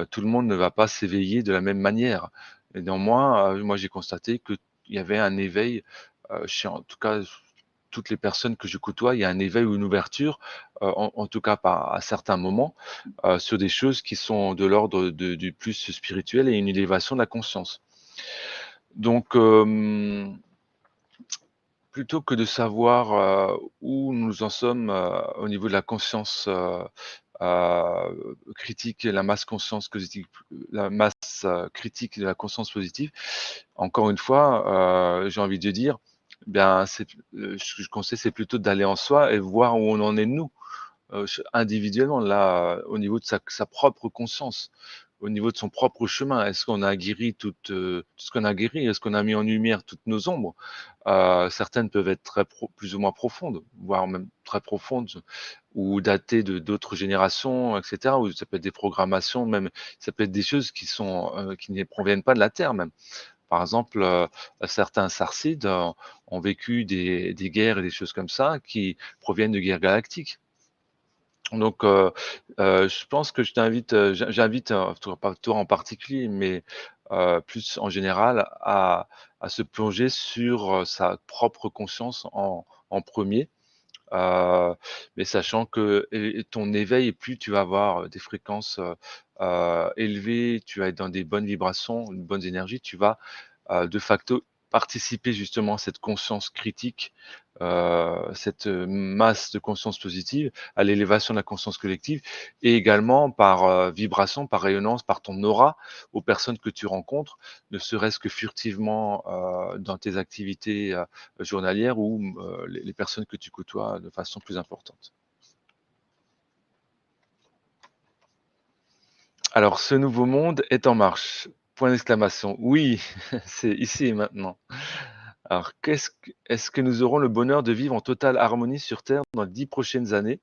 S1: tout le monde ne va pas s'éveiller de la même manière et néanmoins, moi j'ai constaté qu'il y avait un éveil, chez en tout cas toutes les personnes que je côtoie, il y a un éveil ou une ouverture, en tout cas par à certains moments, sur des choses qui sont de l'ordre du plus spirituel et une élévation de la conscience. Donc, plutôt que de savoir, où nous en sommes, au niveau de la conscience, critique et la masse conscience positive, la masse, critique de la conscience positive, encore une fois, j'ai envie de dire, bien, ce que je conseille, c'est plutôt d'aller en soi et voir où on en est nous, individuellement, là, au niveau de sa propre conscience, au niveau de son propre chemin. Est-ce qu'on a guéri tout ce qu'on a guéri? Est-ce qu'on a mis en lumière toutes nos ombres? Certaines peuvent être plus ou moins profondes, voire même très profondes ou datées de d'autres générations et cetera, ou ça peut être des programmations, même ça peut être des choses qui ne proviennent pas de la terre même. Par exemple, certains Sarcides, ont vécu des guerres et des choses comme ça qui proviennent de guerres galactiques. Donc, je pense que je t'invite, j'invite, toi pas toi en particulier, mais, plus en général à se plonger sur, sa propre conscience en 1er, mais sachant que et ton éveil, plus tu vas avoir des fréquences, élevées, tu vas être dans des bonnes vibrations, une bonne énergie, tu vas, de facto participer justement à cette conscience critique, cette, masse de conscience positive, à l'élévation de la conscience collective et également par, vibration, par rayonnance, par ton aura aux personnes que tu rencontres, ne serait-ce que furtivement, dans tes activités, journalières ou les personnes que tu côtoies de façon plus importante. Alors, ce nouveau monde est en marche. Point d'exclamation. Oui, c'est ici et maintenant. Alors, est-ce que nous aurons le bonheur de vivre en totale harmonie sur Terre dans les 10 prochaines années?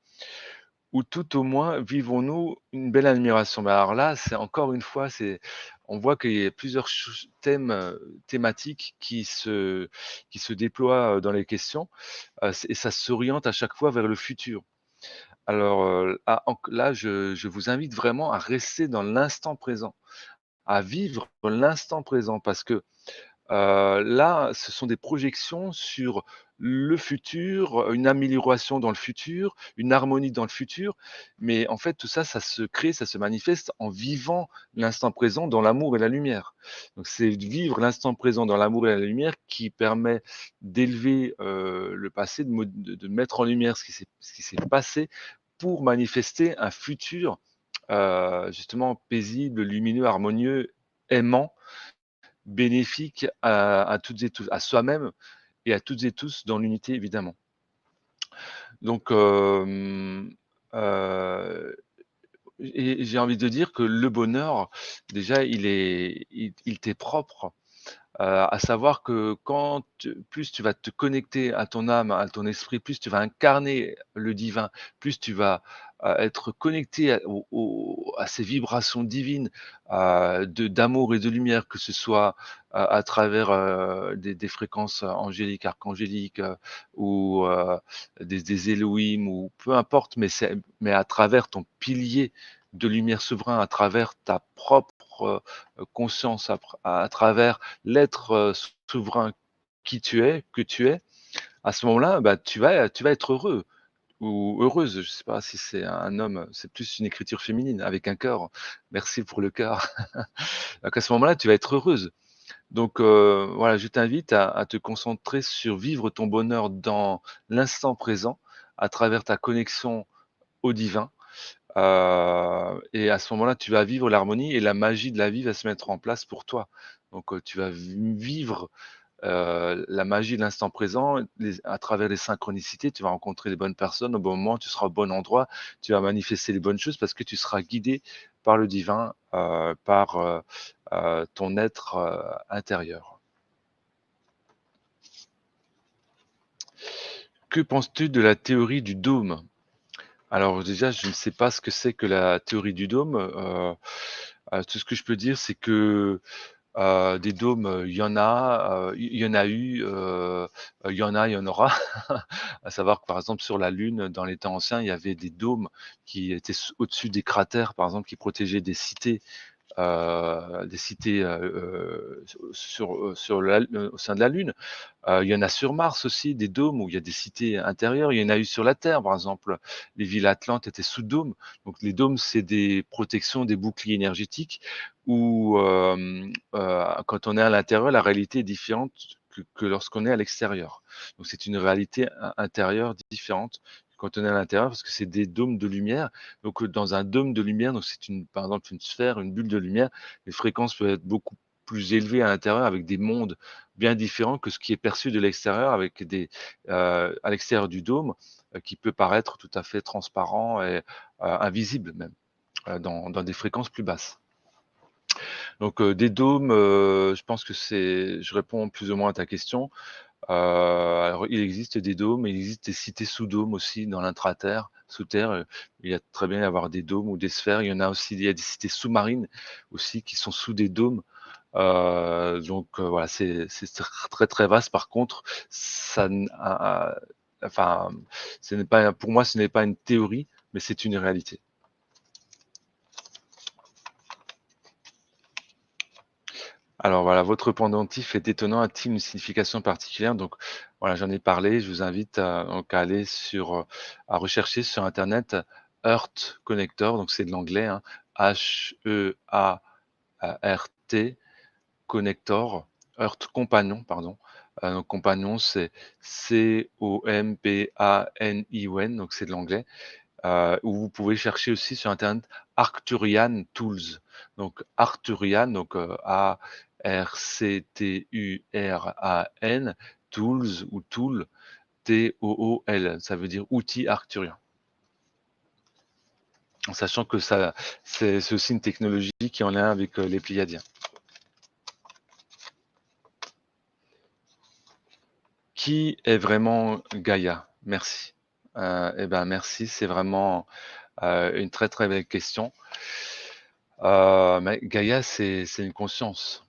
S1: Ou tout au moins vivons-nous une belle admiration? Mais alors là, c'est encore une fois, on voit qu'il y a plusieurs thèmes, thématiques qui se déploient dans les questions, et ça s'oriente à chaque fois vers le futur. Alors, là, je vous invite vraiment à rester dans l'instant présent, à vivre l'instant présent parce que là, ce sont des projections sur le futur, une amélioration dans le futur, une harmonie dans le futur. Mais en fait, tout ça, ça se crée, ça se manifeste en vivant l'instant présent dans l'amour et la lumière. Donc c'est de vivre l'instant présent dans l'amour et la lumière qui permet d'élever, le passé, de mettre en lumière ce qui s'est passé pour manifester un futur, justement paisible, lumineux, harmonieux, aimant, bénéfique à toutes et tous, à soi-même et à toutes et tous dans l'unité évidemment. Donc, j'ai envie de dire que le bonheur, déjà, il t'est propre. À savoir que plus tu vas te connecter à ton âme, à ton esprit, plus tu vas incarner le divin, plus tu vas, être connecté à ces vibrations divines, d'amour et de lumière, que ce soit à travers, des fréquences angéliques, archangéliques, ou des Elohim ou peu importe, mais à travers ton pilier de lumière souverain, à travers ta propre, conscience, à travers l'être, souverain que tu es, à ce moment-là, bah, tu vas être heureux ou heureuse. Je sais pas si c'est un homme, c'est plus une écriture féminine avec un cœur. Merci pour le cœur. Donc à ce moment-là, tu vas être heureuse. Donc voilà, je t'invite à te concentrer sur vivre ton bonheur dans l'instant présent, à travers ta connexion au divin. Et à ce moment-là, tu vas vivre l'harmonie et la magie de la vie va se mettre en place pour toi. Donc, tu vas vivre la magie de l'instant présent, à travers les synchronicités, tu vas rencontrer les bonnes personnes au bon moment, tu seras au bon endroit, tu vas manifester les bonnes choses parce que tu seras guidé par le divin, par ton être intérieur. Que penses-tu de la théorie du dôme? Alors déjà, je ne sais pas ce que c'est que la théorie du dôme. Tout ce que je peux dire, c'est que des dômes, il y en a, il y en a eu, il y en a, il y en aura. À savoir que, par exemple, sur la Lune, dans les temps anciens, il y avait des dômes qui étaient au-dessus des cratères, par exemple, qui protégeaient des cités au sein de la Lune. Il y en a sur Mars aussi, des dômes où il y a des cités intérieures. Il y en a eu sur la Terre, par exemple. Les villes atlantes étaient sous dômes. Donc les dômes, c'est des protections, des boucliers énergétiques où, quand on est à l'intérieur, la réalité est différente que lorsqu'on est à l'extérieur. Donc c'est une réalité intérieure différente quand on est à l'intérieur parce que c'est des dômes de lumière. Donc dans un dôme de lumière, donc c'est par exemple une sphère, une bulle de lumière, les fréquences peuvent être beaucoup plus élevées à l'intérieur avec des mondes bien différent que ce qui est perçu de l'extérieur avec à l'extérieur du dôme, qui peut paraître tout à fait transparent et invisible même, dans des fréquences plus basses. Donc des dômes, je pense que je réponds plus ou moins à ta question. Alors il existe des dômes, il existe des cités sous dôme aussi dans l'intraterre, sous terre, il y a très bien y avoir des dômes ou des sphères. Il y en a aussi, il y a des cités sous-marines aussi qui sont sous des dômes. Donc voilà, c'est très, très vaste. Par contre, ça n enfin, ce n'est pas pour moi, ce n'est pas une théorie, mais c'est une réalité. Alors voilà, votre pendentif est étonnant, a-t-il une signification particulière? Donc voilà, j'en ai parlé, je vous invite à aller à rechercher sur internet Earth Connector, donc c'est de l'anglais, hein, Heart Connector, Earth Compagnon, pardon. Donc compagnon, c'est Companion, donc c'est de l'anglais. Ou vous pouvez chercher aussi sur internet Arcturian Tools. Donc Arcturian, donc Arcturan, Tools ou Tool, Tool, ça veut dire outil arcturien. En sachant que c'est aussi une technologie qui est en lien avec les Pléiadiens. Qui est vraiment Gaïa? Merci. Eh ben merci, c'est vraiment une très très belle question. Mais Gaïa, c'est une conscience.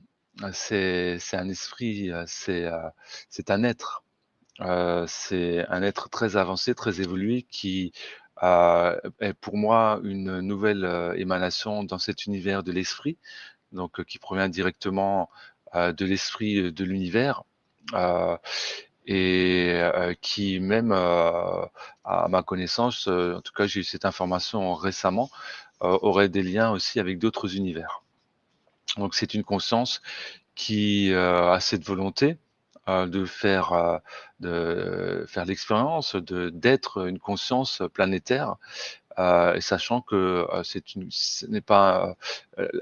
S1: C'est un esprit, c'est un être. C'est un être très avancé, très évolué qui est pour moi une nouvelle émanation dans cet univers de l'esprit, donc qui provient directement de l'esprit de l'univers. Euh, et qui même, à ma connaissance, en tout cas j'ai eu cette information récemment, aurait des liens aussi avec d'autres univers. Donc c'est une conscience qui a cette volonté de faire l'expérience, d'être une conscience planétaire, et sachant que ce n'est pas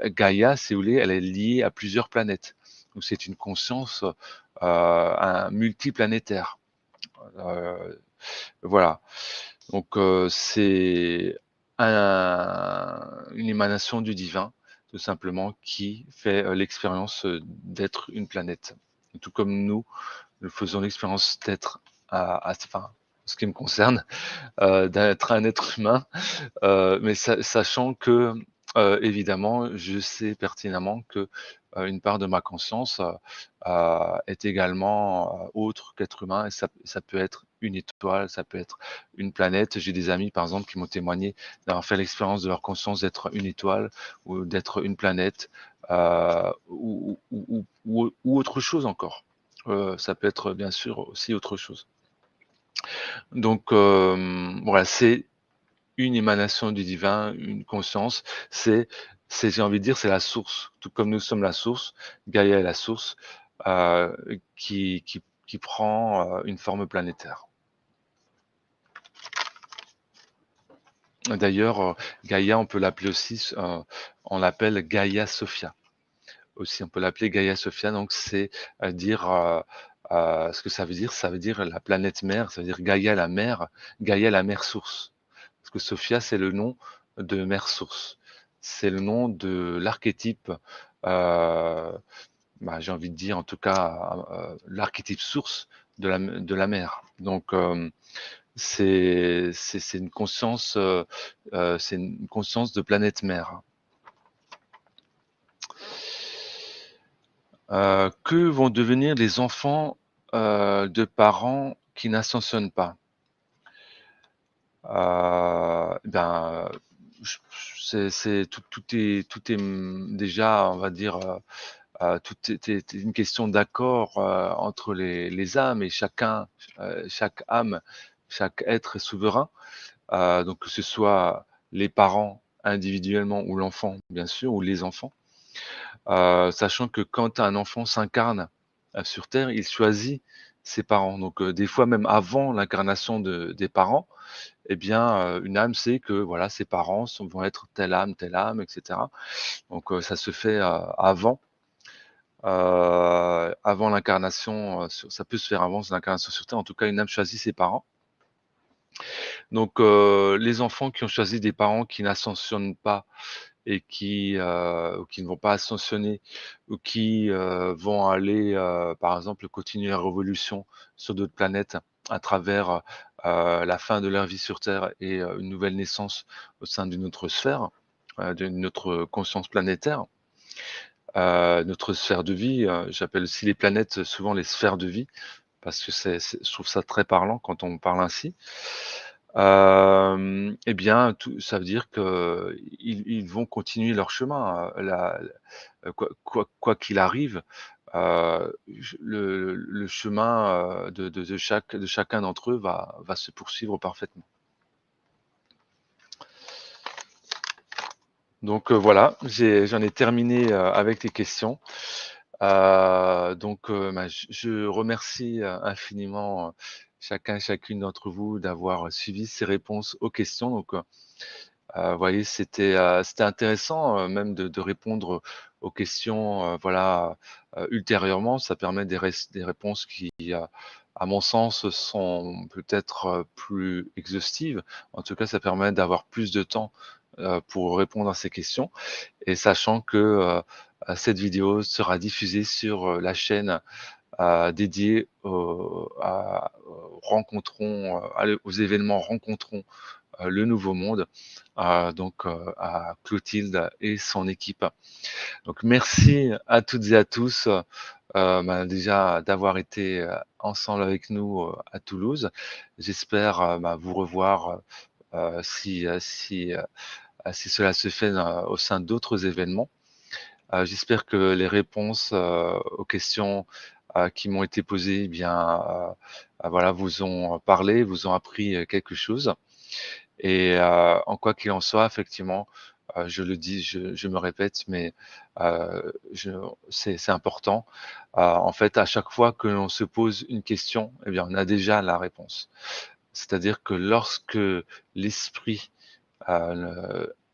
S1: Gaïa, si vous voulez, elle est liée à plusieurs planètes. Donc c'est une conscience multiplanétaire. Euh, voilà. Donc c'est une émanation du divin, tout simplement, qui fait l'expérience d'être une planète. Et tout comme nous faisons l'expérience d'être, enfin, ce qui me concerne, d'être un être humain, mais sachant que, évidemment, je sais pertinemment que une part de ma conscience est également autre qu'être humain, et ça peut être une étoile, ça peut être une planète. J'ai des amis, par exemple, qui m'ont témoigné d'avoir fait l'expérience de leur conscience d'être une étoile ou d'être une planète, ou autre chose encore. Ça peut être bien sûr aussi autre chose. Donc voilà, c'est une émanation du divin, une conscience, j'ai envie de dire, c'est la source. Tout comme nous sommes la source, Gaïa est la source, qui prend une forme planétaire. D'ailleurs, Gaïa, on peut l'appeler aussi, on l'appelle Gaïa Sophia. Aussi, on peut l'appeler Gaïa Sophia, donc c'est dire ce que ça veut dire la planète mère, ça veut dire Gaïa la mère source. Parce que Sophia, c'est le nom de mère source. C'est le nom de l'archétype, j'ai envie de dire en tout cas, l'archétype source de la mer. Donc, c'est c'est une conscience de planète mère. Que vont devenir les enfants de parents qui n'ascensionnent pas? Ben, tout est déjà, on va dire, tout est une question d'accord entre les âmes et chaque âme, chaque être est souverain. Donc que ce soit les parents individuellement ou l'enfant, bien sûr, ou les enfants. Sachant que quand un enfant s'incarne sur Terre, il choisit ses parents. Donc des fois même avant l'incarnation des parents, eh bien, une âme sait que voilà, ses parents vont être telle âme, etc. Donc ça se fait avant l'incarnation, ça peut se faire avant l'incarnation sur Terre. En tout cas, une âme choisit ses parents. Donc les enfants qui ont choisi des parents qui n'ascensionnent pas et qui ne vont pas ascensionner ou qui vont aller, par exemple, continuer la révolution sur d'autres planètes à travers la fin de leur vie sur Terre et une nouvelle naissance au sein d'une autre sphère, d'une autre conscience planétaire, notre sphère de vie. J'appelle aussi les planètes souvent les sphères de vie parce que je trouve ça très parlant quand on parle ainsi. Eh bien, ça veut dire qu'ils vont continuer leur chemin, quoi qu'il arrive, le chemin, de chacun d'entre eux va se poursuivre parfaitement. Donc, voilà, j'en ai terminé, avec les questions. Donc, je remercie, infiniment, chacun et chacune d'entre vous d'avoir suivi ces réponses aux questions. Donc, vous voyez, c'était intéressant, même de répondre aux questions, voilà, ultérieurement. Ça permet des réponses qui, à mon sens, sont peut-être, plus exhaustives. En tout cas, ça permet d'avoir plus de temps, pour répondre à ces questions et sachant que, cette vidéo sera diffusée sur, la chaîne, dédiée aux événements Rencontrons le Nouveau Monde, donc à Clotilde et son équipe. Donc merci à toutes et à tous déjà d'avoir été ensemble avec nous à Toulouse. J'espère vous revoir si cela se fait au sein d'autres événements. J'espère que les réponses aux questions qui m'ont été posées, eh bien, voilà, vous ont parlé, vous ont appris quelque chose. Et en quoi qu'il en soit, effectivement, je le dis, je me répète, mais c'est important. En fait, à chaque fois que l'on se pose une question, eh bien, on a déjà la réponse. C'est-à-dire que lorsque l'esprit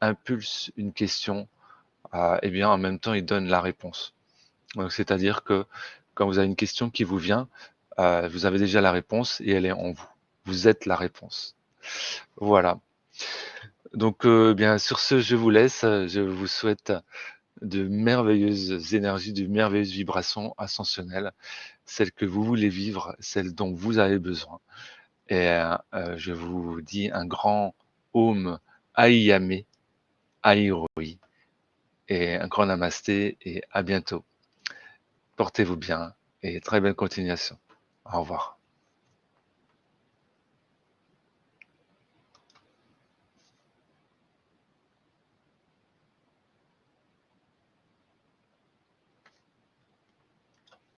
S1: impulse une question, eh bien, en même temps, il donne la réponse. Donc, c'est-à-dire que quand vous avez une question qui vous vient, vous avez déjà la réponse et elle est en vous. Vous êtes la réponse. Voilà. Donc, bien, sur ce, je vous laisse. Je vous souhaite de merveilleuses énergies, de merveilleuses vibrations ascensionnelles, celles que vous voulez vivre, celles dont vous avez besoin. Et je vous dis un grand Om Aiyame Airoi et un grand namasté et à bientôt. Portez-vous bien et très belle continuation. Au revoir.